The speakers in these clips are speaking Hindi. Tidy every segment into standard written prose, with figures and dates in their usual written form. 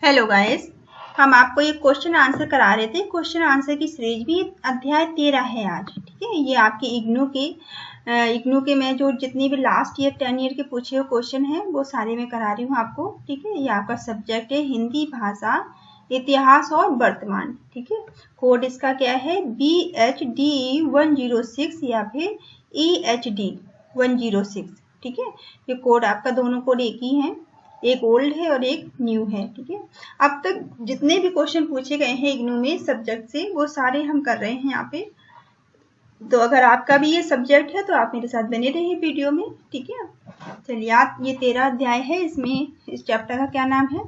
हेलो गाइस, हम आपको ये क्वेश्चन आंसर करा रहे थे। क्वेश्चन आंसर की सीरीज भी अध्याय 13 है आज। ठीक है, ये आपकी इग्नू के मैं जो जितनी भी लास्ट ईयर 10 ईयर के पूछे हुए क्वेश्चन है वो सारे मैं करा रही हूँ आपको। ठीक है, ये आपका सब्जेक्ट है हिंदी भाषा, इतिहास और वर्तमान। ठीक है, कोड इसका क्या है BHD 106 या फिर EHD 106। ठीक है, ये कोड आपका दोनों कोड एक ही है, एक ओल्ड है और एक न्यू है। ठीक है, अब तक जितने भी क्वेश्चन पूछे गए हैं इग्नू में सब्जेक्ट से वो सारे हम कर रहे हैं यहाँ पे। तो अगर आपका भी ये सब्जेक्ट है तो आप मेरे साथ बने रहिए वीडियो में। ठीक है, चलिए आप ये 13 अध्याय है, इसमें इस चैप्टर का क्या नाम है?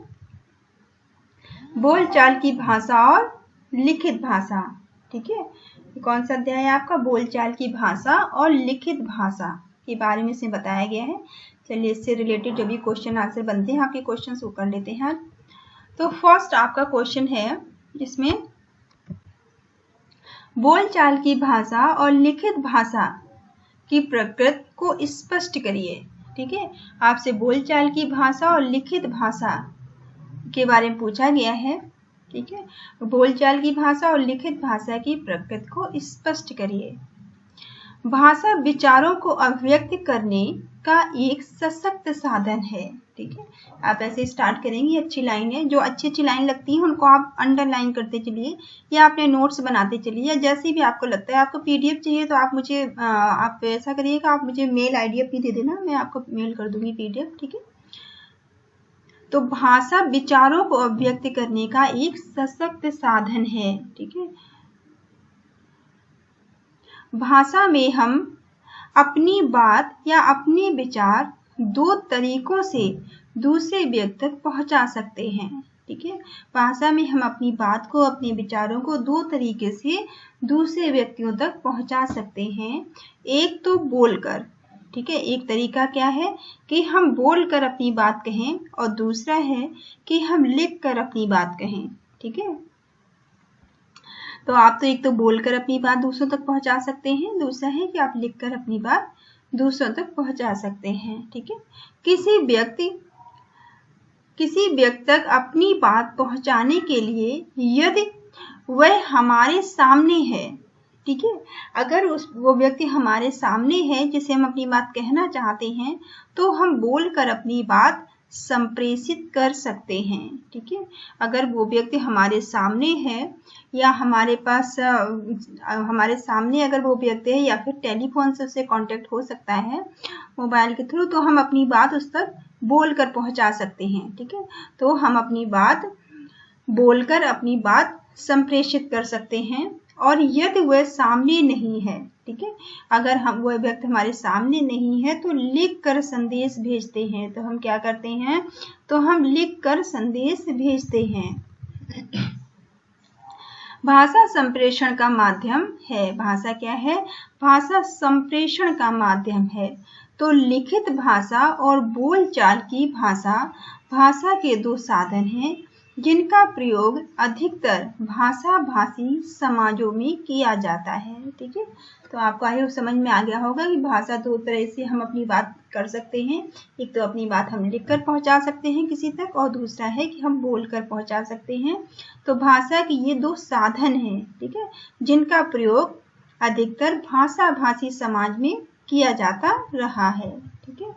बोलचाल की भाषा और लिखित भाषा। ठीक है, कौन सा अध्याय है आपका? बोलचाल की भाषा और लिखित भाषा के बारे में इसमें बताया गया है। चलिए इससे रिलेटेड जो भी क्वेश्चन आंसर बनते हैं आपके क्वेश्चन वो कर लेते हैं। तो फर्स्ट आपका क्वेश्चन है जिसमें बोलचाल की भाषा और लिखित भाषा की प्रकृति को स्पष्ट करिए। ठीक है, आपसे बोलचाल की भाषा और लिखित भाषा के बारे में पूछा गया है। ठीक है, बोलचाल की भाषा और लिखित भाषा की प्रकृति को स्पष्ट करिए। भाषा विचारों को अभिव्यक्त करने का एक सशक्त साधन है। ठीक है, आप ऐसे स्टार्ट करेंगे। अच्छी लाइन है, जो अच्छी लाइन लगती है उनको आप अंडरलाइन करते चलिए या अपने नोट्स बनाते चलिए, या जैसे भी आपको लगता है। आपको PDF चाहिए तो आप मुझे आप ऐसा करिएगा, आप मुझे मेल ID अपनी दे देना, मैं आपको मेल कर दूंगी PDF। ठीक है, तो भाषा विचारों को अभिव्यक्त करने का एक सशक्त साधन है। ठीक है, भाषा में हम अपनी बात या अपने विचार दो तरीकों से दूसरे व्यक्ति तक पहुंचा सकते हैं। ठीक है, भाषा में हम अपनी बात को, अपने विचारों को दो तरीके से दूसरे व्यक्तियों तक पहुंचा सकते हैं। एक तो बोलकर। ठीक है, एक तरीका क्या है कि हम बोलकर अपनी बात कहें, और दूसरा है कि हम लिखकर अपनी बात कहें। ठीक है, तो आप तो एक तो बोलकर अपनी बात दूसरों तक पहुंचा सकते हैं, दूसरा है कि आप लिखकर अपनी बात दूसरों तक पहुंचा सकते हैं। ठीक है, किसी व्यक्ति तक अपनी बात पहुंचाने के लिए यदि वह हमारे सामने है, ठीक है, अगर वो व्यक्ति हमारे सामने है जिसे हम अपनी बात कहना चाहते हैं, तो हम बोलकर अपनी बात संप्रेषित कर सकते हैं। ठीक है, अगर वो व्यक्ति हमारे सामने है या हमारे पास हमारे सामने अगर वो व्यक्ति है, या फिर टेलीफोन से उससे कांटेक्ट हो सकता है मोबाइल के थ्रू, तो हम अपनी बात उस तक बोलकर पहुंचा सकते हैं। ठीक है, तो हम अपनी बात बोलकर अपनी बात संप्रेषित कर सकते हैं। और यदि वह सामने नहीं है, ठीक है, अगर हम वह व्यक्ति हमारे सामने नहीं है तो लिख कर संदेश भेजते हैं। तो हम क्या करते हैं? तो हम लिख कर संदेश भेजते हैं। भाषा संप्रेषण का माध्यम है। भाषा क्या है? भाषा संप्रेषण का माध्यम है। तो लिखित भाषा और बोलचाल की भाषा के दो साधन हैं जिनका प्रयोग अधिकतर भाषा भाषी समाजों में किया जाता है। ठीक है, तो आपको आगे समझ में आ गया होगा कि भाषा दो तरह से हम अपनी बात कर सकते हैं। एक तो अपनी बात हम लिखकर पहुंचा सकते हैं किसी तक, और दूसरा है कि हम बोलकर पहुंचा सकते हैं। तो भाषा के ये दो साधन हैं, ठीक है, जिनका प्रयोग अधिकतर भाषा भाषी समाज में किया जाता रहा है। ठीक है,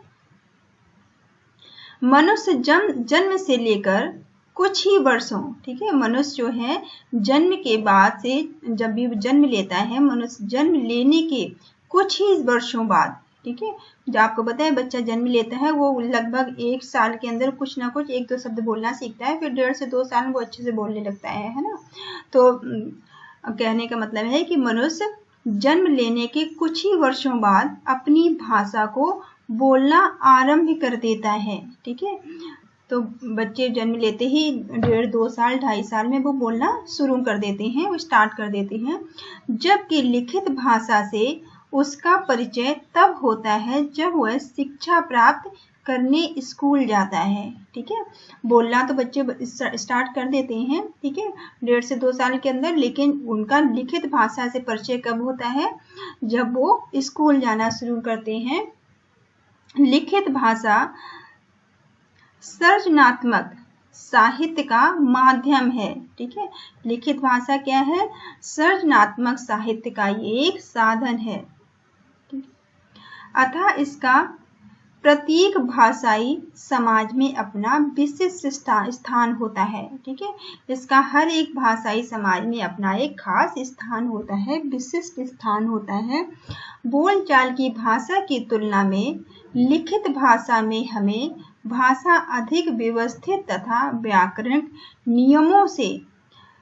मनुष्य जन्म से लेकर कुछ ही वर्षों, ठीक है, मनुष्य जो है जन्म के बाद से, जब भी जन्म लेता है मनुष्य, जन्म लेने के कुछ ही वर्षों बाद, ठीक है, जो आपको पता है बच्चा जन्म लेता है वो लगभग 1 साल के अंदर कुछ ना कुछ 1-2 शब्द बोलना सीखता है, फिर 1.5 से 2 साल में वो अच्छे से बोलने लगता है ना। तो कहने का मतलब है कि मनुष्य जन्म लेने के कुछ ही वर्षों बाद अपनी भाषा को बोलना आरंभ कर देता है। ठीक है, तो बच्चे जन्म लेते ही 1.5-2 साल 2.5 साल में वो बोलना शुरू कर देते हैं, वो स्टार्ट कर देते हैं। जबकि लिखित भाषा से उसका परिचय तब होता है जब वह शिक्षा प्राप्त करने स्कूल जाता है। ठीक है, बोलना तो बच्चे स्टार्ट कर देते हैं, ठीक है, 1.5 से 2 साल के अंदर, लेकिन उनका लिखित भाषा से परिचय कब होता है? जब वो स्कूल जाना शुरू करते हैं। लिखित भाषा सृजनात्मक साहित्य का माध्यम है। ठीक है, लिखित भाषा क्या है? सृजनात्मक साहित्य का ये एक साधन है। अतः इसका प्रत्येक भाषाई समाज में अपना विशिष्ट स्थान होता है। ठीक है, इसका हर एक भाषाई समाज में अपना एक खास स्थान होता है, विशिष्ट स्थान होता है। बोलचाल की भाषा की तुलना में लिखित भाषा में हमें भाषा अधिक व्यवस्थित तथा व्याकरणिक नियमों से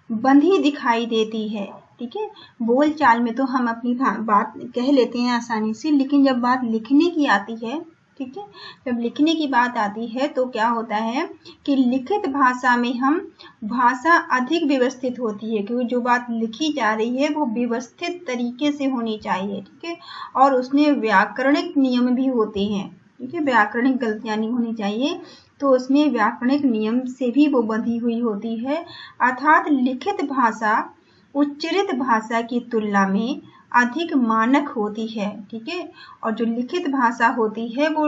बंधी दिखाई देती है। ठीक है, बोलचाल में तो हम अपनी बात कह लेते हैं आसानी से, लेकिन जब बात लिखने की आती है, ठीक है, जब लिखने की बात आती है तो क्या होता है कि लिखित भाषा में हम भाषा अधिक व्यवस्थित होती है, क्योंकि जो बात लिखी जा रही है वो व्यवस्थित तरीके से होनी चाहिए। ठीक है, और उसमें व्याकरणिक नियम भी होते हैं। ठीक है, व्याकरणिक गलतियां नहीं होनी चाहिए, तो उसमें व्याकरणिक नियम से भी वो बंधी हुई होती है। अर्थात लिखित भाषा उच्चरित भाषा की तुलना में अधिक मानक होती है। ठीक है, और जो लिखित भाषा होती है वो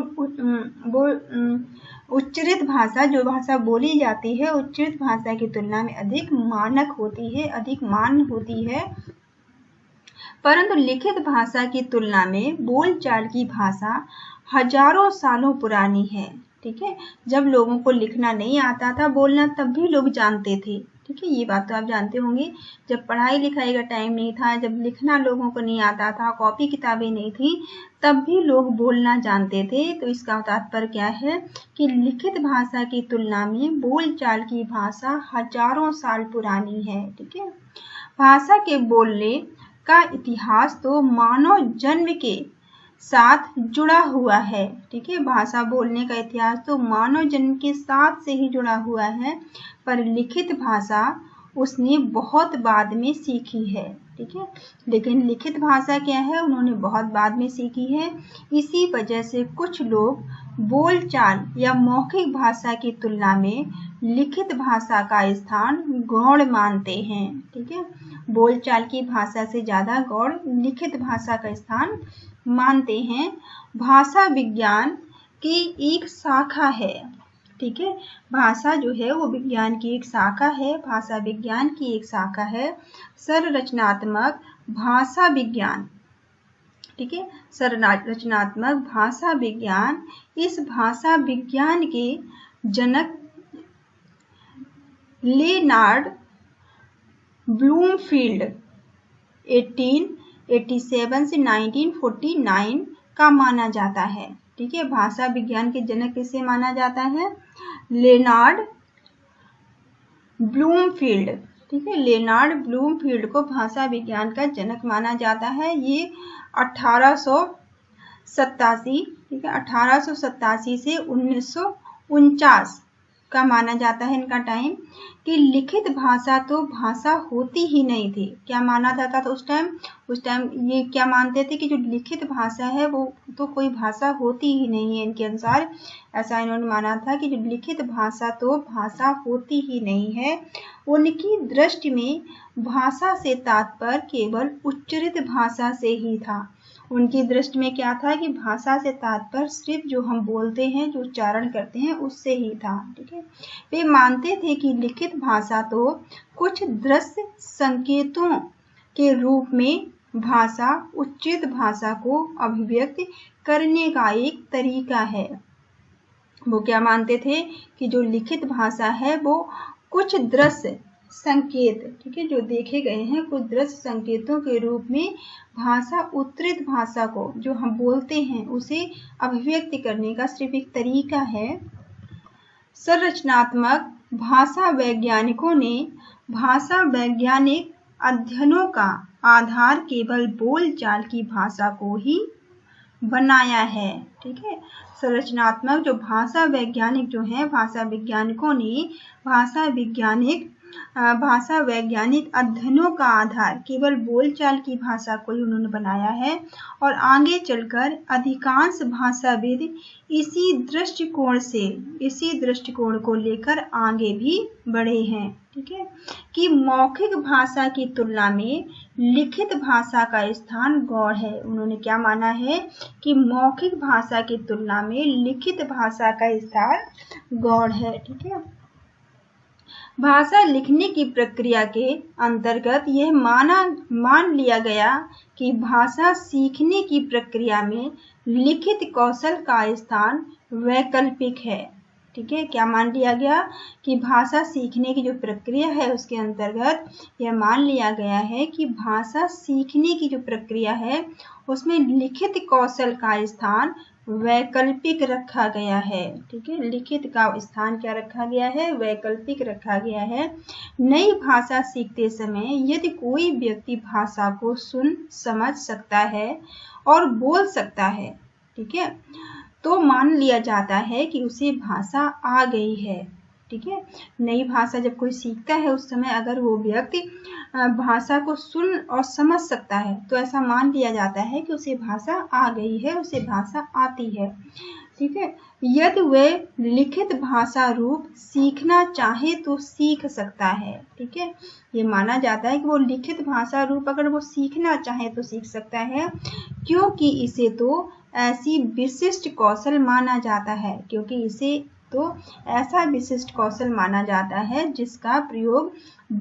उच्चरित भाषा, जो भाषा बोली जाती है उच्चरित भाषा की तुलना में अधिक मानक होती है, अधिक मान्य होती है। परंतु लिखित भाषा की तुलना में बोलचाल की भाषा हजारों सालों पुरानी है। ठीक है, जब लोगों को लिखना नहीं आता था, बोलना तब भी लोग जानते थे। ठीक है, ये बात तो आप जानते होंगे, जब पढ़ाई लिखाई का टाइम नहीं था, जब लिखना लोगों को नहीं आता था, कॉपी किताबें नहीं थी, तब भी लोग बोलना जानते थे। तो इसका तात्पर्य क्या है कि लिखित भाषा की तुलना में बोलचाल की भाषा हजारों साल पुरानी है। ठीक है, भाषा के बोलने का इतिहास तो मानव जन्म के साथ जुड़ा हुआ है। ठीक है, भाषा बोलने का इतिहास तो मानव जन्म के साथ से ही जुड़ा हुआ है, पर लिखित भाषा उसने बहुत बाद में सीखी है। ठीक है, लेकिन लिखित भाषा क्या है, उन्होंने बहुत बाद में सीखी है। इसी वजह से कुछ लोग बोलचाल या मौखिक भाषा की तुलना में लिखित भाषा का स्थान गौण मानते हैं। ठीक है, बोलचाल की भाषा से ज्यादा गौण लिखित भाषा का स्थान मानते हैं। भाषा विज्ञान की एक शाखा है। ठीक है, भाषा जो है वो विज्ञान की एक शाखा है, भाषा विज्ञान की एक शाखा है। संरचनात्मक भाषा विज्ञान, ठीक है, संरचनात्मक भाषा विज्ञान, इस भाषा विज्ञान के जनक लेनार्ड ब्लूमफील्ड 1887 से 1949 का माना जाता है। ठीक है, भाषा विज्ञान के जनक किसे माना जाता है? Leonard Bloomfield. ठीक है, लेनार्ड ब्लूमफील्ड को भाषा विज्ञान का जनक माना जाता है। ये 1887, ठीक है, 1887 से 1949 का माना जाता है इनका टाइम, कि लिखित भाषा तो भाषा होती ही नहीं थी। क्या माना जाता था उस टाइम ये क्या मानते थे कि जो लिखित भाषा है वो तो कोई भाषा होती ही नहीं है। इनके अनुसार ऐसा इन्होंने माना था कि जो लिखित भाषा तो भाषा होती ही नहीं है। उनकी दृष्टि में भाषा से तात्पर्य केवल उच्चरित भाषा से ही था। उनकी दृष्टि में क्या था कि भाषा से तात्पर्य सिर्फ जो हम बोलते हैं, जो उच्चारण करते हैं, उससे ही था। ठीक है, वे मानते थे कि लिखित भाषा तो कुछ दृश्य संकेतों के रूप में भाषा उच्चित भाषा को अभिव्यक्त करने का एक तरीका है। वो क्या मानते थे कि जो लिखित भाषा है वो कुछ दृश्य संकेत, ठीक है, जो देखे गए हैं, कुछ दृश्य संकेतों के रूप में भाषा उत्तरित भाषा को जो हम बोलते हैं उसे अभिव्यक्त करने का सिर्फ एक तरीका है। संरचनात्मक भाषा वैज्ञानिकों ने भाषा वैज्ञानिक अध्ययनों का आधार केवल बोलचाल की भाषा को ही बनाया है। ठीक है, संरचनात्मक जो भाषा वैज्ञानिक जो है, भाषा वैज्ञानिकों ने भाषा वैज्ञानिक अध्ययनों का आधार केवल बोलचाल की भाषा को ही उन्होंने बनाया है, और आगे चलकर अधिकांश भाषाविद इसी दृष्टिकोण को लेकर आगे भी बढ़े हैं। ठीक है, कि मौखिक भाषा की तुलना में लिखित भाषा का स्थान गौण है। उन्होंने क्या माना है कि मौखिक भाषा की तुलना में लिखित भाषा का स्थान गौण है। ठीक है, भाषा लिखने की प्रक्रिया के अंतर्गत यह मान लिया गया कि भाषा सीखने की प्रक्रिया में लिखित कौशल का स्थान वैकल्पिक है। ठीक है, क्या मान लिया गया कि भाषा सीखने की जो प्रक्रिया है उसके अंतर्गत यह मान लिया गया है कि भाषा सीखने की जो प्रक्रिया है उसमें लिखित कौशल का स्थान वैकल्पिक रखा गया है। ठीक है, लिखित का स्थान क्या रखा गया है? वैकल्पिक रखा गया है। नई भाषा सीखते समय यदि कोई व्यक्ति भाषा को सुन समझ सकता है और बोल सकता है, ठीक है, तो मान लिया जाता है कि उसे भाषा आ गई है। ठीक है, नई भाषा जब कोई सीखता है उस समय अगर वो व्यक्ति भाषा को सुन और समझ सकता है तो ऐसा मान लिया जाता है कि उसे भाषा आ गई है, उसे भाषा आती है। ठीक है, यदि वह लिखित भाषा रूप सीखना चाहे तो सीख सकता है। ठीक है, ये माना जाता है कि वो लिखित भाषा रूप अगर वो सीखना चाहे तो सीख सकता है, क्योंकि इसे तो ऐसी विशिष्ट कौशल माना जाता है, क्योंकि इसे तो ऐसा विशिष्ट कौशल माना जाता है जिसका प्रयोग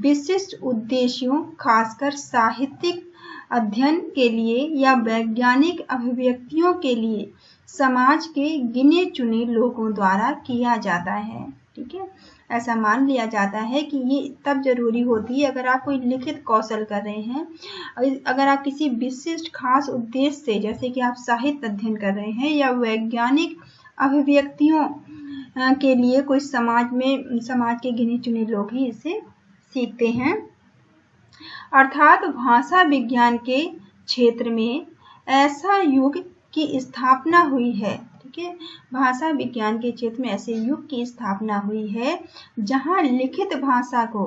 विशिष्ट उद्देश्यों, खासकर साहित्यिक अध्ययन के लिए या वैज्ञानिक अभिव्यक्तियों के लिए समाज के गिने चुने लोगों द्वारा किया जाता है। ठीक है, ऐसा मान लिया जाता है कि ये तब जरूरी होती है अगर आप कोई लिखित कौशल कर रहे हैं, अगर आप किसी विशिष्ट खास उद्देश्य से, जैसे कि आप साहित्य अध्ययन कर रहे हैं या वैज्ञानिक अभिव्यक्तियों के लिए कोई समाज के गिने चुने लोग ही इसे सीखते हैं। अर्थात भाषा विज्ञान के क्षेत्र में ऐसा युग की स्थापना हुई है। ठीक है, भाषा विज्ञान के क्षेत्र में ऐसे युग की स्थापना हुई है जहां लिखित भाषा को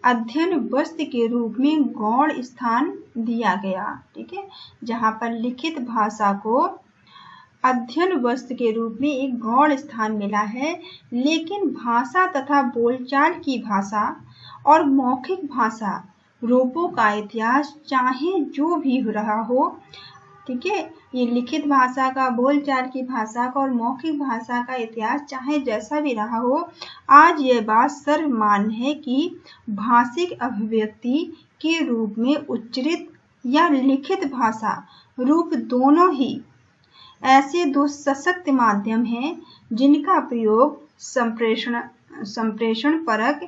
अध्ययन वस्तु के रूप में गौण स्थान दिया गया। ठीक है, जहां पर लिखित भाषा को अध्ययन वस्तु के रूप में एक गौण स्थान मिला है, लेकिन भाषा तथा बोलचाल की भाषा और मौखिक भाषा रूपों का इतिहास चाहे जो भी रहा हो, ठीक है, ये लिखित भाषा का, बोलचाल की भाषा का और मौखिक भाषा का इतिहास चाहे जैसा भी रहा हो, आज यह बात सर्वमान्य है कि भाषिक अभिव्यक्ति के रूप में उच्चरित या लिखित भाषा रूप दोनों ही ऐसे दो सशक्त माध्यम हैं जिनका प्रयोग संप्रेषण परक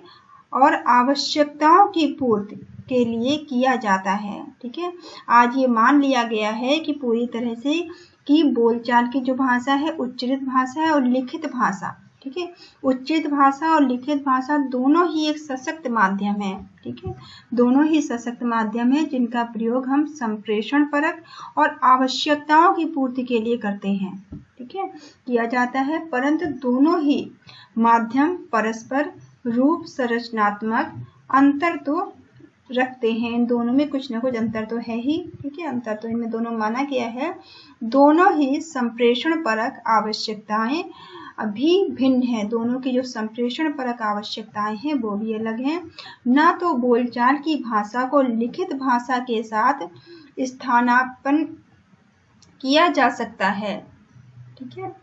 और आवश्यकताओं की पूर्ति के लिए किया जाता है। ठीक है, आज ये मान लिया गया है कि पूरी तरह से कि बोलचाल की जो भाषा है उच्चरित भाषा है और लिखित भाषा, ठीक है, उच्चरित भाषा और लिखित भाषा दोनों ही एक सशक्त माध्यम है। ठीक है, दोनों ही सशक्त माध्यम है जिनका प्रयोग हम संप्रेषण परक और आवश्यकताओं की पूर्ति के लिए करते हैं। ठीक है, किया जाता है, परंतु दोनों ही माध्यम परस्पर रूप संरचनात्मक अंतर तो रखते हैं। इन दोनों में कुछ न कुछ अंतर तो है ही। ठीक है, अंतर तो इनमें दोनों माना गया है। दोनों ही संप्रेषण परक आवश्यकताएं अभी भिन्न है। दोनों की जो संप्रेषण परक आवश्यकताएं हैं वो भी अलग हैं। ना तो बोलचाल की भाषा को लिखित भाषा के साथ स्थानापन्न किया जा सकता है, ठीक है,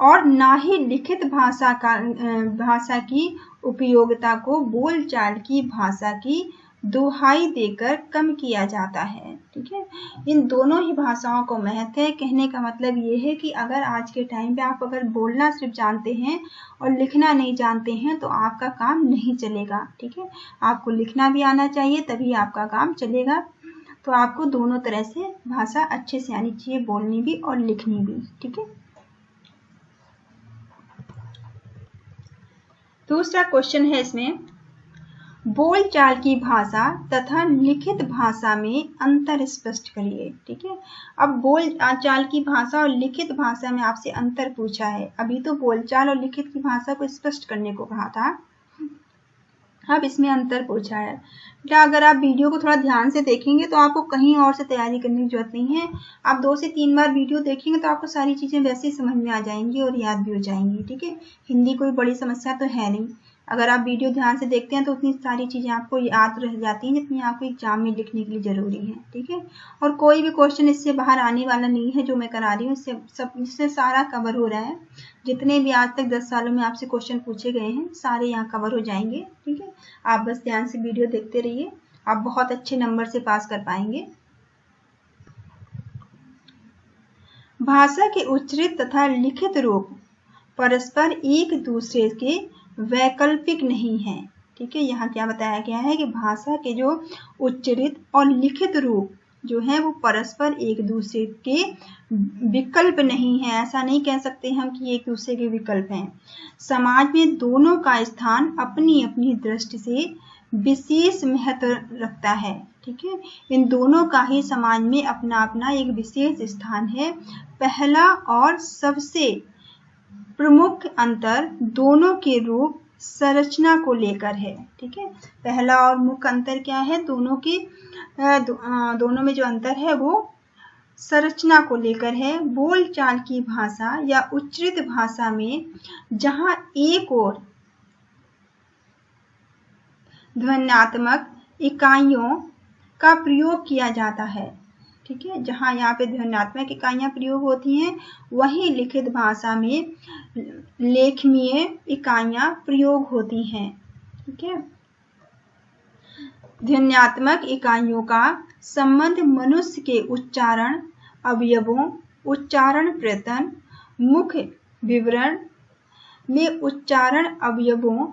और ना ही लिखित भाषा की उपयोगिता को बोलचाल की भाषा की दुहाई देकर कम किया जाता है। ठीक है, इन दोनों ही भाषाओं को महत्व है। कहने का मतलब ये है कि अगर आज के टाइम पे आप अगर बोलना सिर्फ जानते हैं और लिखना नहीं जानते हैं तो आपका काम नहीं चलेगा। ठीक है, आपको लिखना भी आना चाहिए तभी आपका काम चलेगा। तो आपको दोनों तरह से भाषा अच्छे से आनी चाहिए, बोलनी भी और लिखनी भी। ठीक है, दूसरा क्वेश्चन है इसमें, बोलचाल की भाषा तथा लिखित भाषा में अंतर स्पष्ट करिए। ठीक है, अब बोलचाल की भाषा और लिखित भाषा में आपसे अंतर पूछा है। अभी तो बोलचाल और लिखित की भाषा को स्पष्ट करने को कहा था, अब इसमें अंतर पूछा है। क्या अगर आप वीडियो को थोड़ा ध्यान से देखेंगे तो आपको कहीं और से तैयारी करने की जरूरत नहीं है। आप 2 से 3 बार वीडियो देखेंगे तो आपको सारी चीजें वैसे ही समझ में आ जाएंगी और याद भी हो जाएंगी। ठीक है, हिंदी कोई बड़ी समस्या तो है नहीं। अगर आप वीडियो ध्यान से देखते हैं तो उतनी सारी चीजें आपको याद रह जाती हैं जितनी आपको एग्जाम में लिखने के लिए जरूरी है। ठीक है, और कोई भी क्वेश्चन इससे बाहर आने वाला नहीं है जो मैं करा रही हूँ, इससे सारा कवर हो रहा है। जितने भी आज तक 10 सालों में आपसे क्वेश्चन पूछे गए हैं सारे यहाँ कवर हो जाएंगे। ठीक है, आप बस ध्यान से वीडियो देखते रहिए, आप बहुत अच्छे नंबर से पास कर पाएंगे। भाषा के उच्चरित तथा लिखित रूप परस्पर एक दूसरे के वैकल्पिक नहीं है। ठीक है, यहाँ क्या बताया गया है कि भाषा के जो उच्चरित और लिखित रूप जो है वो परस्पर एक दूसरे के विकल्प नहीं है। ऐसा नहीं कह सकते हम कि एक दूसरे के विकल्प हैं। समाज में दोनों का स्थान अपनी अपनी दृष्टि से विशेष महत्व रखता है। ठीक है, इन दोनों का ही समाज में अपना अपना एक विशेष स्थान है। पहला और सबसे प्रमुख अंतर दोनों के रूप संरचना को लेकर है। ठीक है, पहला और मुख्य अंतर क्या है? दोनों में जो अंतर है वो संरचना को लेकर है। बोलचाल की भाषा या उच्चरित भाषा में जहां एक ओर ध्वन्यात्मक इकाइयों का प्रयोग किया जाता है, ठीक है, जहां यहाँ पे ध्वन्यात्मक इकाइयां प्रयोग होती हैं, वहीं लिखित भाषा में लेखनीय इकाइयां प्रयोग होती हैं। ठीक है, ध्वन्यात्मक इकाइयों का संबंध मनुष्य के उच्चारण अवयवों, उच्चारण प्रयत्न, मुख्य विवरण में उच्चारण अवयवों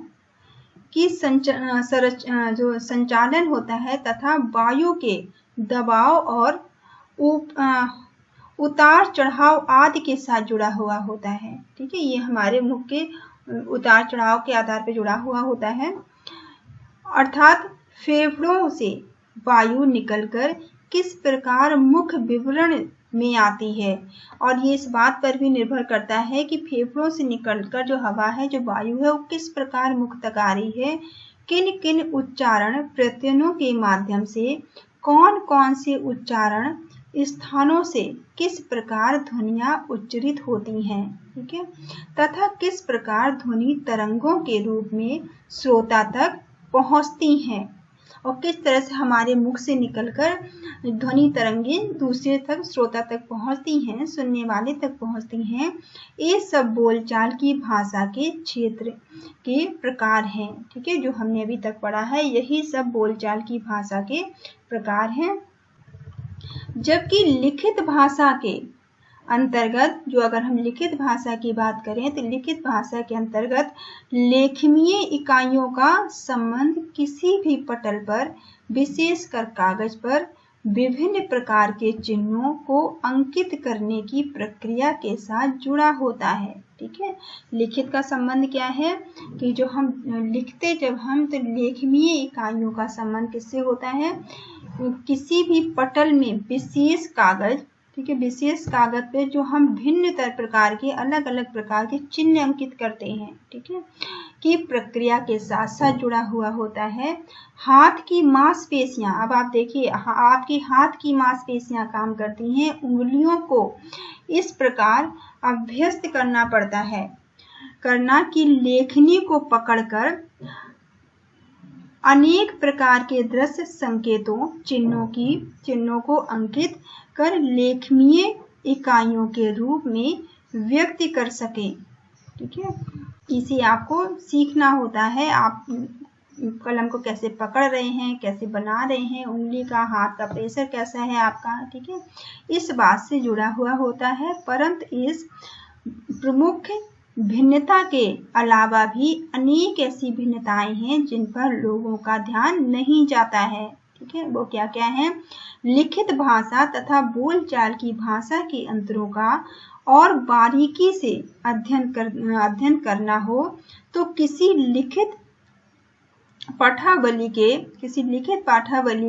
की जो संचालन होता है तथा वायु के दबाव और उतार चढ़ाव आदि के साथ जुड़ा हुआ होता है। ठीक है, ये हमारे मुख के उतार चढ़ाव के आधार पर जुड़ा हुआ होता है। अर्थात फेफड़ों से वायु निकलकर किस प्रकार मुख विवरण में आती है, और ये इस बात पर भी निर्भर करता है कि फेफड़ों से निकलकर जो हवा है, जो वायु है, वो किस प्रकार मुख तक आ रही है, किन किन उच्चारण प्रत्ययों के माध्यम से कौन कौन से उच्चारण स्थानों से किस प्रकार ध्वनियां उच्चरित होती हैं। ठीक है, तथा किस प्रकार ध्वनि तरंगों के रूप में श्रोता तक पहुंचती हैं और किस तरह से हमारे मुख से निकलकर ध्वनि तरंगें दूसरे तक श्रोता तक पहुंचती हैं, सुनने वाले तक पहुंचती हैं। ये सब बोलचाल की भाषा के क्षेत्र के प्रकार हैं। ठीक है, जो हमने अभी तक पढ़ा है यही सब बोलचाल की भाषा के प्रकार हैं। जबकि लिखित भाषा के अंतर्गत, जो अगर हम लिखित भाषा की बात करें तो लिखित भाषा के अंतर्गत लेखनीय इकाइयों का संबंध किसी भी पटल पर, विशेषकर कागज पर विभिन्न प्रकार के चिन्हों को अंकित करने की प्रक्रिया के साथ जुड़ा होता है। ठीक है, लिखित का संबंध क्या है कि जो हम लिखते जब हम तो लेखनीय इकाइयों का संबंध किससे होता है? किसी भी पटल में विशेष कागज, ठीक है, विशेष कागज पे जो हम भिन्न प्रकार के अलग अलग प्रकार के चिन्ह अंकित करते हैं, ठीक है, की प्रक्रिया के साथ साथ जुड़ा हुआ होता है। हाथ की मांसपेशियां, अब आप देखिए आपकी हाथ की मांसपेशियां काम करती हैं, उंगलियों को इस प्रकार अभ्यस्त करना पड़ता है कि लेखनी को पकड़कर अनेक प्रकार के दृश्य संकेतों, चिन्हों को अंकित कर लेखनीय इकाइयों के रूप में व्यक्त कर सके। ठीक है, इसे आपको सीखना होता है। आप कलम को कैसे पकड़ रहे हैं, कैसे बना रहे हैं, उंगली का, हाथ का प्रेशर कैसा है आपका, ठीक है, इस बात से जुड़ा हुआ होता है। परंतु इस प्रमुख भिन्नता के अलावा भी अनेक ऐसी भिन्नताएं हैं जिन पर लोगों का ध्यान नहीं जाता है। ठीक है, वो क्या क्या है? लिखित भाषा तथा बोलचाल की भाषा के अंतरों का और बारीकी से अध्ययन करना हो तो किसी लिखित पाठावली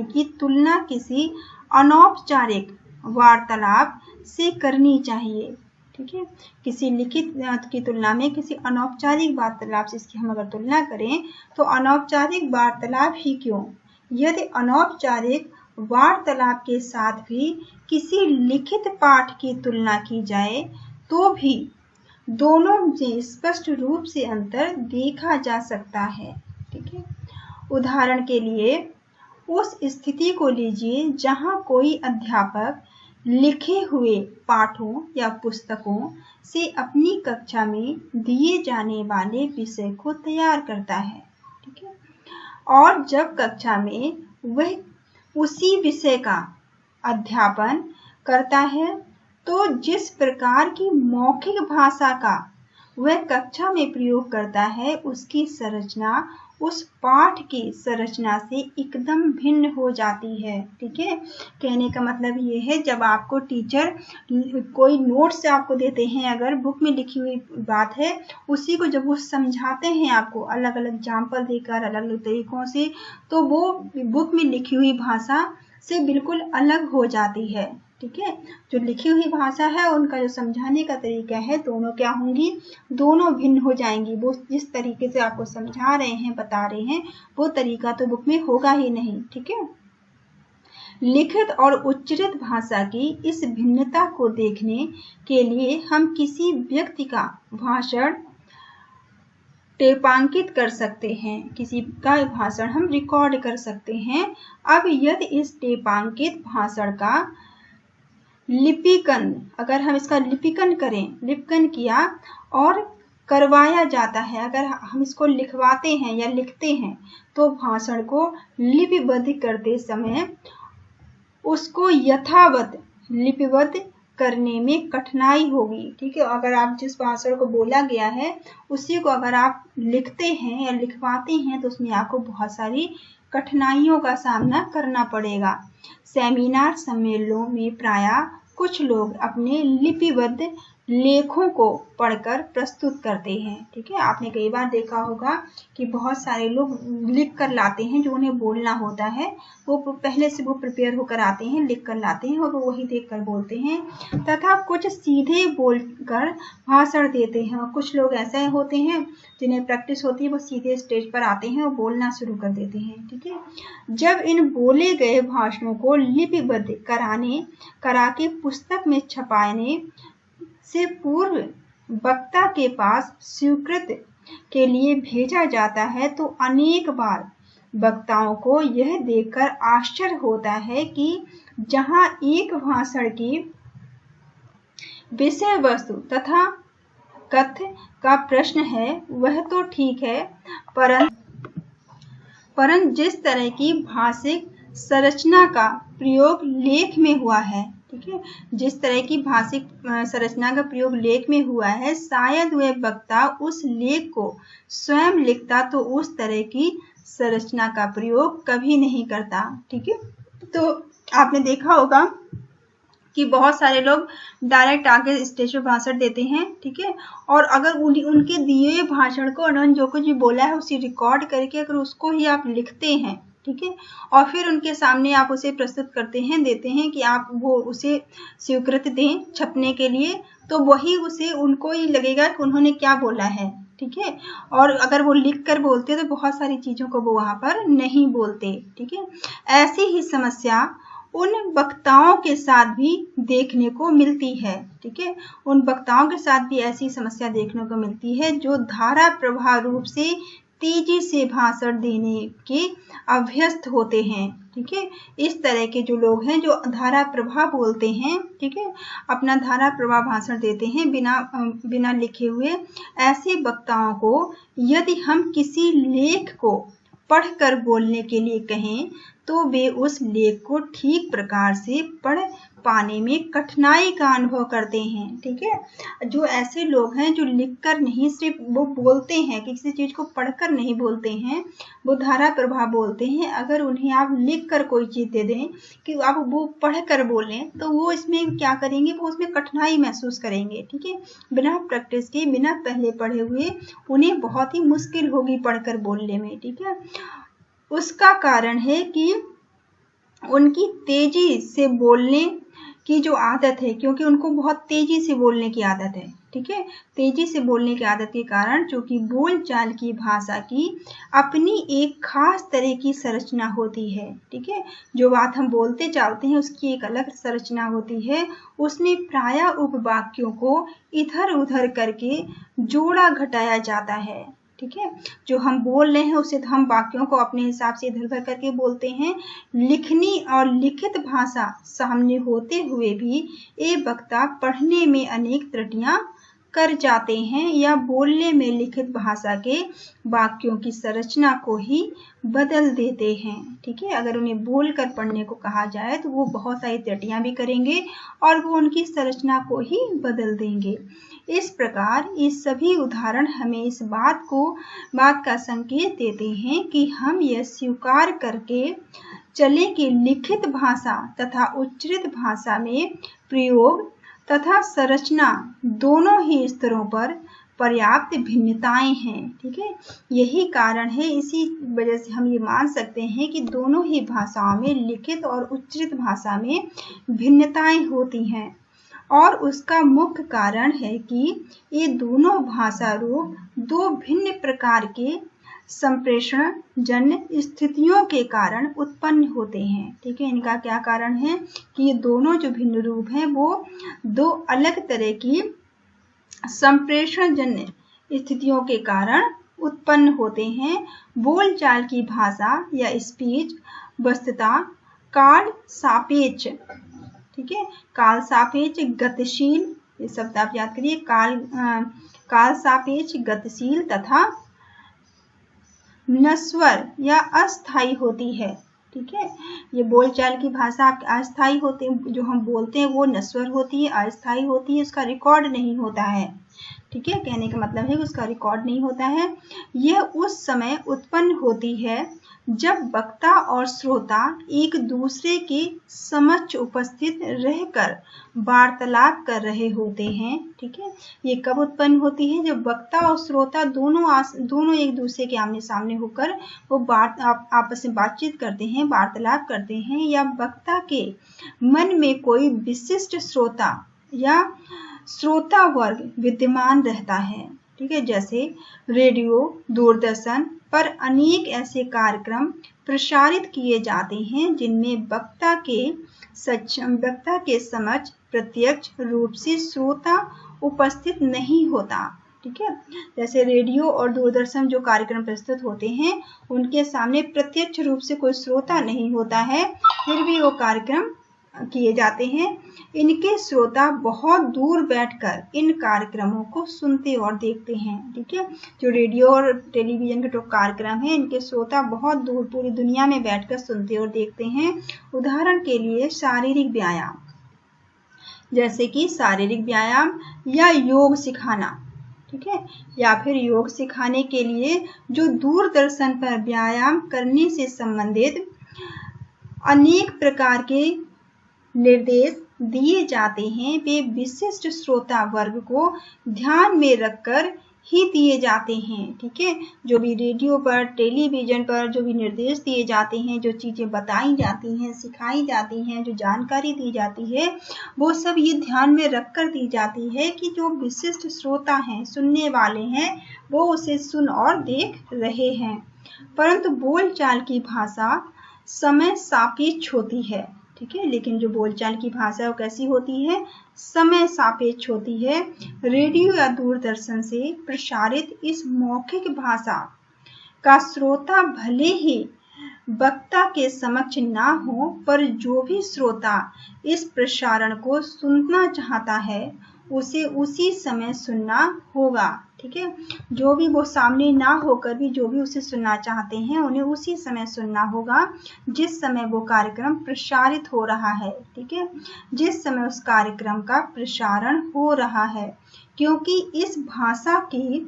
की तुलना किसी अनौपचारिक वार्तालाप से करनी चाहिए। ठीक है, किसी लिखित की तुलना में किसी अनौपचारिक वार्तालाप से इसकी हम अगर तुलना करें तो अनौपचारिक वार्तालाप ही क्यों, यदि अनौपचारिक वार्तालाप के साथ भी किसी लिखित पाठ की तुलना की जाए तो भी दोनों में स्पष्ट रूप से अंतर देखा जा सकता है। ठीक है, उदाहरण के लिए उस स्थिति को लीजिए जहां कोई अध्यापक लिखे हुए पाठों या पुस्तकों से अपनी कक्षा में दिए जाने वाले विषय को तैयार करता है। ठीक है, और जब कक्षा में वह उसी विषय का अध्यापन करता है तो जिस प्रकार की मौखिक भाषा का वह कक्षा में प्रयोग करता है उसकी संरचना उस पाठ की संरचना से एकदम भिन्न हो जाती है। ठीक है, कहने का मतलब ये है, जब आपको टीचर कोई नोट्स आपको देते हैं, अगर बुक में लिखी हुई बात है उसी को जब वो समझाते हैं आपको अलग अलग एग्जाम्पल देकर अलग अलग तरीकों से, तो वो बुक में लिखी हुई भाषा से बिल्कुल अलग हो जाती है। ठीक है, जो लिखी हुई भाषा है उनका जो समझाने का तरीका है, दोनों क्या होंगी, दोनों भिन्न हो जाएंगी। वो जिस तरीके से आपको समझा रहे हैं, बता रहे हैं, वो तरीका तो बुक में होगा ही नहीं। ठीक है, लिखित और उच्चरित भाषा की इस भिन्नता को देखने के लिए हम किसी व्यक्ति का भाषण टेपांकित कर सकते हैं, किसी का भाषण हम रिकॉर्ड कर सकते हैं। अब यदि इस टेपांकित भाषण का लिपिकन, अगर हम इसका लिपिकन करें, लिपिकन किया और करवाया जाता है, अगर हम इसको लिखवाते हैं या लिखते हैं, तो भाषण को लिपिबद्ध करते समय उसको यथावत लिपिबद्ध करने में कठिनाई होगी। ठीक है, अगर आप जिस भाषण को बोला गया है उसी को अगर आप लिखते हैं या लिखवाते हैं तो उसमें आपको बहुत सारी कठिनाइयों का सामना करना पड़ेगा। सेमिनार सम्मेलनों में प्रायः कुछ लोग अपने लिपिबद्ध लेखों को पढ़कर प्रस्तुत करते हैं। ठीक है, आपने कई बार देखा होगा कि बहुत सारे लोग लिख कर लाते हैं, जो उन्हें बोलना होता है वो पहले से वो प्रिपेयर होकर आते हैं, लिख कर लाते हैं और वो वही देख कर बोलते हैं, तथा कुछ सीधे बोलकर भाषण देते हैं। और कुछ लोग ऐसे होते हैं जिन्हें प्रैक्टिस होती है, वो सीधे स्टेज पर आते हैं और बोलना शुरू कर देते हैं। ठीक है, जब इन बोले गए भाषणों को लिपिबद्ध करा के पुस्तक में छपाने से पूर्व वक्ता के पास स्वीकृत के लिए भेजा जाता है तो अनेक बार वक्ताओं को यह देखकर आश्चर्य होता है कि जहां एक भाषण की विषय वस्तु तथा कथ्य का प्रश्न है वह तो ठीक है, परंतु जिस तरह की भाषिक संरचना का प्रयोग लेख में हुआ है, ठीक है, जिस तरह की भाषिक संरचना का प्रयोग लेख में हुआ है, शायद वह वक्ता उस लेख को स्वयं लिखता तो उस तरह की संरचना का प्रयोग कभी नहीं करता। ठीक है, तो आपने देखा होगा कि बहुत सारे लोग डायरेक्ट आके स्टेज पे भाषण देते हैं। ठीक है, और अगर उनके दिए भाषण को उन्होंने जो कुछ भी बोला है उसे रिकॉर्ड करके अगर उसको ही आप लिखते हैं, ठीक है, और फिर उनके सामने आप उसे प्रस्तुत करते हैं, देते हैं कि आप वो उसे स्वीकृत दें छपने के लिए, तो वही उसे उनको ही लगेगा कि उन्होंने क्या बोला है। ठीक है, और अगर वो लिख कर बोलते तो बहुत सारी चीज़ों को वो वहाँ पर नहीं बोलते। ठीक है, ऐसी ही समस्या उन वक्ताओं के साथ भी देखने को मिलती है। ठीक है, उन वक्ताओं के साथ भी ऐसी समस्या देखने को मिलती है जो धारा प्रवाह रूप से तेजी से भाषण देने के अभ्यस्त होते हैं। ठीक है, इस तरह के जो लोग हैं जो धारा प्रवाह बोलते हैं, ठीक है, अपना धारा प्रवाह भाषण देते हैं बिना लिखे हुए, ऐसे वक्ताओं को यदि हम किसी लेख को पढ़कर बोलने के लिए कहें तो वे उस लेख को ठीक प्रकार से पढ़ पाने में कठिनाई का अनुभव करते हैं। ठीक है, जो ऐसे लोग हैं जो लिखकर नहीं, सिर्फ वो बोलते हैं, किसी चीज को पढ़कर नहीं बोलते हैं, वो धारा प्रवाह बोलते हैं, अगर उन्हें आप लिखकर कोई चीज दे दें कि आप वो पढ़कर बोलें तो वो इसमें क्या करेंगे, वो उसमें कठिनाई महसूस करेंगे। ठीक है, बिना प्रैक्टिस के, बिना पहले पढ़े हुए उन्हें बहुत ही मुश्किल होगी पढ़कर बोलने में। ठीक है, उसका कारण है कि उनकी तेजी से बोलने की जो आदत है, क्योंकि उनको बहुत तेजी से बोलने की आदत है। ठीक है, तेजी से बोलने की आदत के कारण चूंकि बोलचाल की भाषा की अपनी एक खास तरह की संरचना होती है। ठीक है, जो बात हम बोलते चाहते हैं उसकी एक अलग संरचना होती है, उसमें प्रायः उपवाक्यों को इधर उधर करके जोड़ा घटाया जाता है। ठीक है। जो हम बोल रहे हैं उसे हम वाक्यों को अपने हिसाब से इधर उधर करके बोलते हैं। लिखनी और लिखित भाषा सामने होते हुए भी एक वक्ता पढ़ने में अनेक त्रुटियां कर जाते हैं या बोलने में लिखित भाषा के वाक्यों की संरचना को ही बदल देते हैं। ठीक है, अगर उन्हें बोलकर पढ़ने को कहा जाए तो वो बहुत सारी त्रुटियां भी करेंगे और वो उनकी संरचना को ही बदल देंगे। इस प्रकार ये सभी उदाहरण हमें इस बात का संकेत देते हैं कि हम यह स्वीकार करके चले कि लिखित भाषा तथा उच्चरित भाषा में प्रयोग तथा संरचना दोनों ही स्तरों पर पर्याप्त भिन्नताएं हैं। ठीक है, यही कारण है, इसी वजह से हम ये मान सकते हैं कि दोनों ही भाषाओं में लिखित और उच्चरित भाषा में भिन्नताएं होती हैं और उसका मुख्य कारण है कि ये दोनों भाषा रूप दो भिन्न प्रकार के संप्रेषण जन्य स्थितियों के कारण उत्पन्न होते हैं। ठीक है, इनका क्या कारण है कि ये दोनों जो भिन्न रूप हैं वो दो अलग तरह की संप्रेषण जन्य स्थितियों के कारण उत्पन्न होते हैं। बोलचाल की भाषा या स्पीच वस्तुतः काल सापेक्ष, ठीक है, काल सापेक्ष गतिशील, ये शब्द आप याद करिए, काल सापेक्ष गतिशील तथा नश्वर या अस्थायी होती है। ठीक है, ये बोलचाल की भाषा अस्थायी होती है, जो हम बोलते हैं वो नश्वर होती है, अस्थायी होती है, उसका रिकॉर्ड नहीं होता है। ठीक है, कहने का मतलब है कि उसका रिकॉर्ड नहीं होता है। यह उस समय उत्पन्न होती है जब वक्ता और श्रोता एक दूसरे के समक्ष उपस्थित रहकर वार्तालाप कर रहे होते हैं। ठीक है, ये कब उत्पन्न होती है? जब वक्ता और श्रोता दोनों एक दूसरे के आमने सामने होकर वो आपस में बातचीत करते हैं, वार्तालाप करते हैं, या वक्ता के मन में कोई विशिष्ट श्रोता या श्रोता वर्ग विद्यमान रहता है। ठीक है, जैसे रेडियो, दूरदर्शन पर अनेक ऐसे कार्यक्रम प्रसारित किए जाते हैं जिनमें वक्ता के समक्ष प्रत्यक्ष रूप से श्रोता उपस्थित नहीं होता। ठीक है, जैसे रेडियो और दूरदर्शन जो कार्यक्रम प्रस्तुत होते हैं उनके सामने प्रत्यक्ष रूप से कोई श्रोता नहीं होता है, फिर भी वो कार्यक्रम किए जाते हैं। इनके श्रोता बहुत दूर बैठकर इन कार्यक्रमों को सुनते और देखते हैं। ठीक है, जो रेडियो और टेलीविजन के जो कार्यक्रम हैं इनके श्रोता बहुत दूर पूरी दुनिया में बैठकर सुनते और देखते हैं। उदाहरण के लिए शारीरिक व्यायाम, जैसे कि शारीरिक व्यायाम या योग सिखाना, ठीक है, या फिर योग सिखाने के लिए जो दूरदर्शन पर व्यायाम करने से संबंधित अनेक प्रकार के निर्देश दिए जाते हैं, वे विशिष्ट श्रोता वर्ग को ध्यान में रखकर ही दिए जाते हैं। ठीक है, जो भी रेडियो पर, टेलीविजन पर जो भी निर्देश दिए जाते हैं, जो चीजें बताई जाती हैं, सिखाई जाती हैं, जो जानकारी दी जाती है, वो सब ये ध्यान में रखकर दी जाती है कि जो विशिष्ट श्रोता हैं, सुनने वाले हैं, वो उसे सुन और देख रहे हैं। परंतु बोलचाल की भाषा समय सापेक्ष होती है। ठीक है, लेकिन जो बोलचाल की भाषा वो कैसी होती है? समय सापेक्ष होती है। रेडियो या दूरदर्शन से प्रसारित इस मौखिक भाषा का श्रोता भले ही वक्ता के समक्ष ना हो, पर जो भी श्रोता इस प्रसारण को सुनना चाहता है उसे उसी समय सुनना होगा। ठीक है, जो भी वो सामने ना होकर भी जो भी उसे सुनना चाहते हैं उन्हें उसी समय सुनना होगा जिस समय वो कार्यक्रम प्रसारित हो रहा है। ठीक है, जिस समय उस कार्यक्रम का प्रसारण हो रहा है, क्योंकि इस भाषा की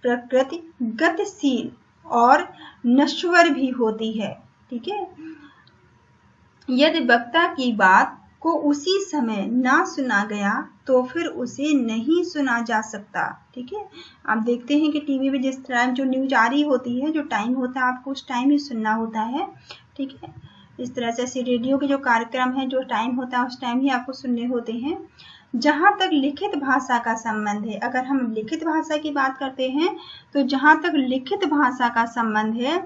प्रकृति गतिशील और नश्वर भी होती है। ठीक है, यदि वक्ता की बात को उसी समय ना सुना गया तो फिर उसे नहीं सुना जा सकता। ठीक है, आप देखते हैं कि टीवी पे जिस टाइम जो न्यूज आ रही होती है, जो टाइम होता है आपको उस टाइम ही सुनना होता है। ठीक है, इस तरह से रेडियो के जो कार्यक्रम है, जो टाइम होता है उस टाइम ही आपको सुनने होते हैं। जहाँ तक लिखित भाषा का संबंध है, अगर हम लिखित भाषा की बात करते हैं तो जहाँ तक लिखित भाषा का संबंध है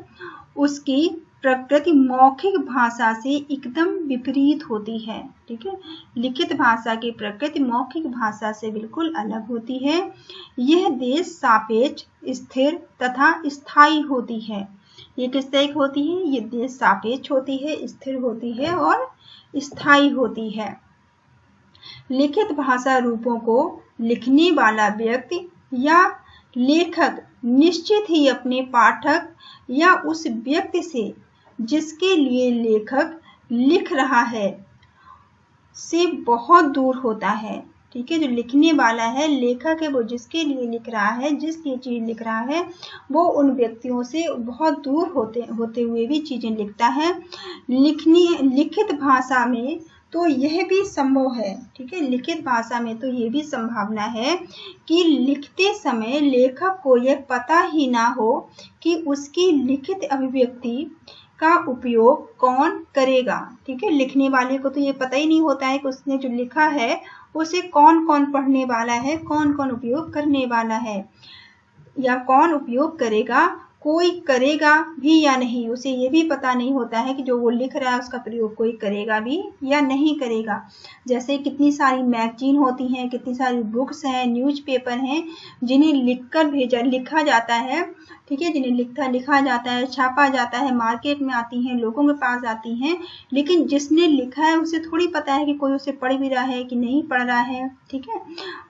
उसकी प्रकृति मौखिक भाषा से एकदम विपरीत होती है। ठीक है, लिखित भाषा की प्रकृति मौखिक भाषा से बिल्कुल अलग होती है। यह देश सापेक्ष, स्थिर तथा स्थायी होती है। ये किस तरह की होती है? ये देश सापेक्ष होती है, स्थिर होती है और स्थायी होती है। लिखित भाषा रूपों को लिखने वाला व्यक्ति या लेखक निश्चित ही अपने पाठक या उस व्यक्ति से जिसके लिए लेखक लिख रहा है से बहुत दूर होता है। ठीक है, जो लिखने वाला है, लेखक है, वो जिसके लिए लिख रहा है, जिस लिए चीज लिख रहा है, वो उन व्यक्तियों से बहुत दूर होते हुए भी चीजें लिखता है। लिखित भाषा में तो यह भी संभव है। ठीक है, लिखित भाषा में तो यह भी संभावना है कि लिखते समय लेखक को यह पता ही ना हो कि उसकी लिखित अभिव्यक्ति का उपयोग कौन करेगा। ठीक है, लिखने वाले को तो ये पता ही नहीं होता है कि उसने जो लिखा है उसे कौन कौन पढ़ने वाला है, कौन कौन उपयोग करने वाला है, या कौन उपयोग करेगा, कोई करेगा भी या नहीं, उसे ये भी पता नहीं होता है कि जो वो लिख रहा है उसका प्रयोग कोई करेगा भी या नहीं करेगा। जैसे कितनी सारी मैगजीन होती हैं, कितनी सारी बुक्स हैं, न्यूज़पेपर हैं, जिन्हें लिखा जाता है। ठीक है, जिन्हें लिखा जाता है, छापा जाता है, मार्केट में आती हैं, लोगों के पास आती हैं, लेकिन जिसने लिखा है उसे थोड़ी पता है कि कोई उसे पढ़ भी रहा है कि नहीं पढ़ रहा है। ठीक है,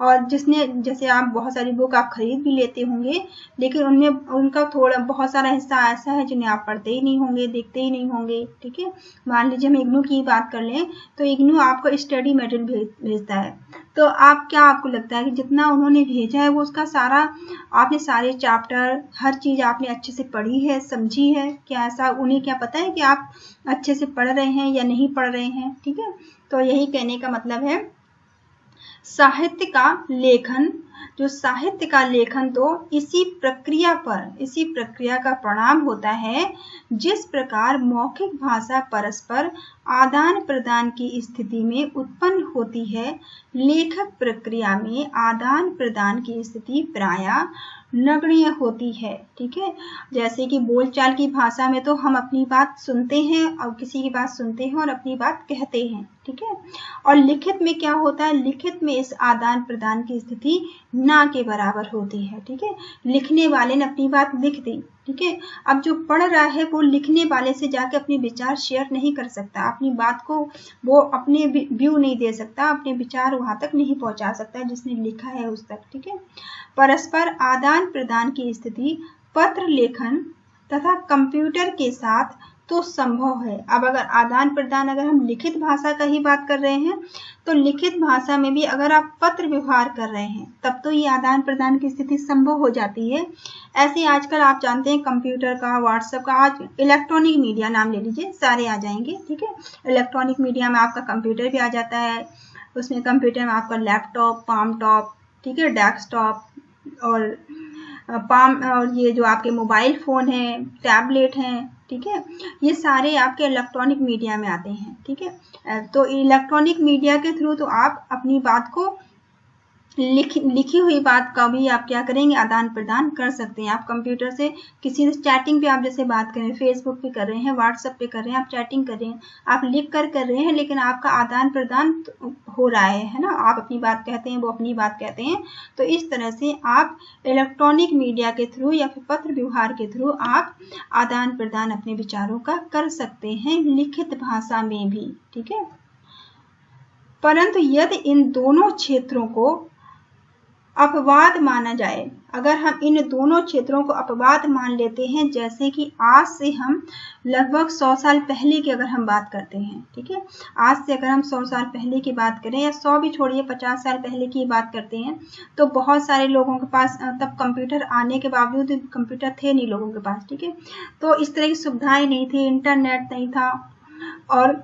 और जैसे आप बहुत सारी बुक आप खरीद भी लेते होंगे, लेकिन उनमें उनका बहुत सारा हिस्सा ऐसा है जिन्हें आप पढ़ते ही नहीं होंगे, देखते ही नहीं होंगे। ठीक है, मान लीजिए हम इग्नू की बात कर लें तो इग्नू आपको स्टडी मटेरियल भेजता है, तो आपको लगता है कि जितना उन्होंने भेजा है वो उसका सारा आपने सारे चैप्टर हर चीज आपने अच्छे से पढ़ी है, समझी है? क्या ऐसा उन्हें क्या पता है कि आप अच्छे से पढ़ रहे हैं या नहीं पढ़ रहे हैं? ठीक है, तो यही कहने का मतलब है साहित्य का लेखन तो इसी प्रक्रिया का परिणाम होता है। जिस प्रकार मौखिक भाषा परस्पर आदान प्रदान की स्थिति में उत्पन्न होती है, लेखक प्रक्रिया में आदान प्रदान की स्थिति प्रायः नगण्य होती है। ठीक है, जैसे कि बोलचाल की भाषा में तो हम अपनी बात सुनते हैं और किसी की बात सुनते हैं और अपनी बात कहते हैं। ठीक है, और लिखित में क्या होता है? लिखित में इस आदान प्रदान की स्थिति ना के बराबर होती है। ठीक है, लिखने वाले ने अपनी बात लिख दी। ठीक है, अब जो पढ़ रहा है वो लिखने वाले से जाके अपने विचार शेयर नहीं कर सकता, अपनी बात को वो अपने व्यू नहीं दे सकता, अपने विचार वहां तक नहीं पहुंचा सकता जिसने लिखा है उस तक। ठीक है, परस्पर आदान प्रदान की स्थिति पत्र लेखन तथा कंप्यूटर के साथ तो संभव है। अब अगर आदान प्रदान, अगर हम लिखित भाषा का ही बात कर रहे हैं, तो लिखित भाषा में भी अगर आप पत्र व्यवहार कर रहे हैं तब तो ये आदान प्रदान की स्थिति संभव हो जाती है। ऐसे आजकल आप जानते हैं कंप्यूटर का, व्हाट्सएप का, आज इलेक्ट्रॉनिक मीडिया नाम ले लीजिए, सारे आ जाएंगे। ठीक है, इलेक्ट्रॉनिक मीडिया में आपका कंप्यूटर भी आ जाता है, उसमें कंप्यूटर में आपका लैपटॉप, पाम टॉप, ठीक है, डेस्कटॉप और और ये जो आपके मोबाइल फोन है, टैबलेट हैं, ठीक है, ये सारे आपके इलेक्ट्रॉनिक मीडिया में आते हैं। ठीक है, तो इलेक्ट्रॉनिक मीडिया के थ्रू तो आप अपनी बात को लिखी हुई बात का भी आप क्या करेंगे? आदान प्रदान कर सकते हैं। आप कंप्यूटर से किसी से चैटिंग पे आप जैसे बात करें, फेसबुक पे कर रहे हैं, व्हाट्सएप पे कर रहे हैं, आप चैटिंग कर रहे हैं, आप लिख कर रहे हैं, लेकिन आपका आदान प्रदान हो रहा है ना, आप अपनी बात कहते हैं, वो अपनी बात कहते हैं। तो इस तरह से आप इलेक्ट्रॉनिक मीडिया के थ्रू या फिर पत्र व्यवहार के थ्रू आप आदान प्रदान अपने विचारों का कर सकते हैं, लिखित भाषा में भी। ठीक है, परंतु यदि इन दोनों क्षेत्रों को अपवाद माना जाए, अगर हम इन दोनों क्षेत्रों को अपवाद मान लेते हैं, जैसे कि आज से हम लगभग 100 साल पहले की अगर हम बात करते हैं, ठीक है, आज से अगर हम 100 साल पहले की बात करें या 100 भी छोड़िए 50 साल पहले की बात करते हैं, तो बहुत सारे लोगों के पास तब कंप्यूटर आने के बावजूद कंप्यूटर थे नहीं लोगों के पास। ठीक है, तो इस तरह की सुविधाएं नहीं थी, इंटरनेट नहीं था, और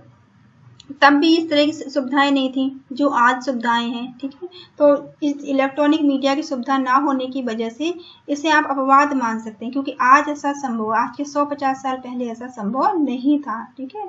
तब भी इस तरह की सुविधाएं नहीं थी जो आज सुविधाएं हैं। ठीक है, तो इस इलेक्ट्रॉनिक मीडिया की सुविधा ना होने की वजह से इसे आप अपवाद मान सकते हैं, क्योंकि आज ऐसा संभव, आज के 150 साल पहले ऐसा संभव नहीं था। ठीक है,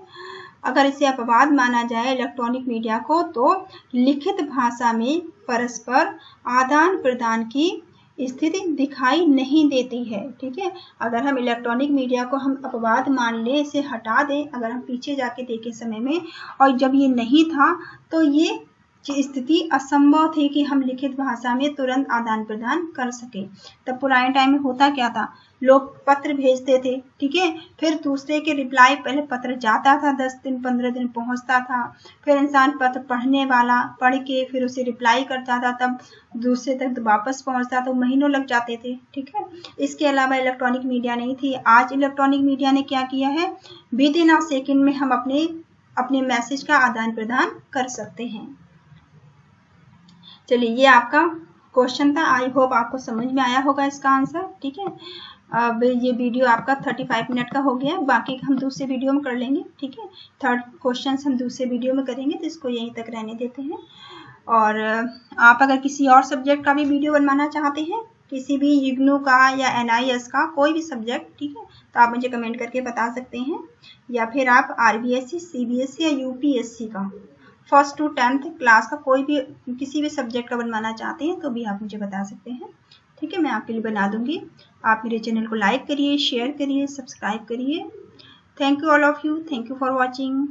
अगर इसे अपवाद माना जाए इलेक्ट्रॉनिक मीडिया को, तो लिखित भाषा में परस्पर आदान प्रदान की स्थिति दिखाई नहीं देती है। ठीक है, अगर हम इलेक्ट्रॉनिक मीडिया को हम अपवाद मान लें, इसे हटा दें, अगर हम पीछे जाके देखें समय में, और जब ये नहीं था तो ये स्थिति असंभव थी कि हम लिखित भाषा में तुरंत आदान प्रदान कर सके। तब पुराने टाइम में होता क्या था, लोग पत्र भेजते थे, ठीक है, फिर दूसरे के रिप्लाई, पहले पत्र जाता था 10 दिन 15 दिन पहुंचता था, फिर इंसान पत्र पढ़ने वाला पढ़ के फिर उसे रिप्लाई करता था, तब दूसरे तक वापस पहुंचता तो महीनों लग जाते थे। ठीक है, इसके अलावा इलेक्ट्रॉनिक मीडिया नहीं थी। आज इलेक्ट्रॉनिक मीडिया ने क्या किया है, विद इन अ सेकेंड में हम अपने मैसेज का आदान प्रदान कर सकते हैं। चलिए, ये आपका क्वेश्चन था, आई होप आपको समझ में आया होगा इसका आंसर। ठीक है, अब ये वीडियो आपका 35 मिनट का हो गया, बाकी हम दूसरे वीडियो में कर लेंगे। ठीक है, थर्ड क्वेश्चन हम दूसरे वीडियो में करेंगे, तो इसको यहीं तक रहने देते हैं। और आप अगर किसी और सब्जेक्ट का भी वीडियो बनवाना चाहते हैं, किसी भी इग्नू का या NIS का कोई भी सब्जेक्ट, ठीक है, तो आप मुझे कमेंट करके बता सकते हैं, या फिर आप RBSE CBSE या UPSC का 1st to 10th क्लास का कोई भी किसी भी सब्जेक्ट का बनवाना चाहते हैं तो भी आप मुझे बता सकते हैं। ठीक है, मैं आपके लिए बना दूंगी। आप मेरे चैनल को लाइक करिए, शेयर करिए, सब्सक्राइब करिए। Thank you all of you, thank you for watching.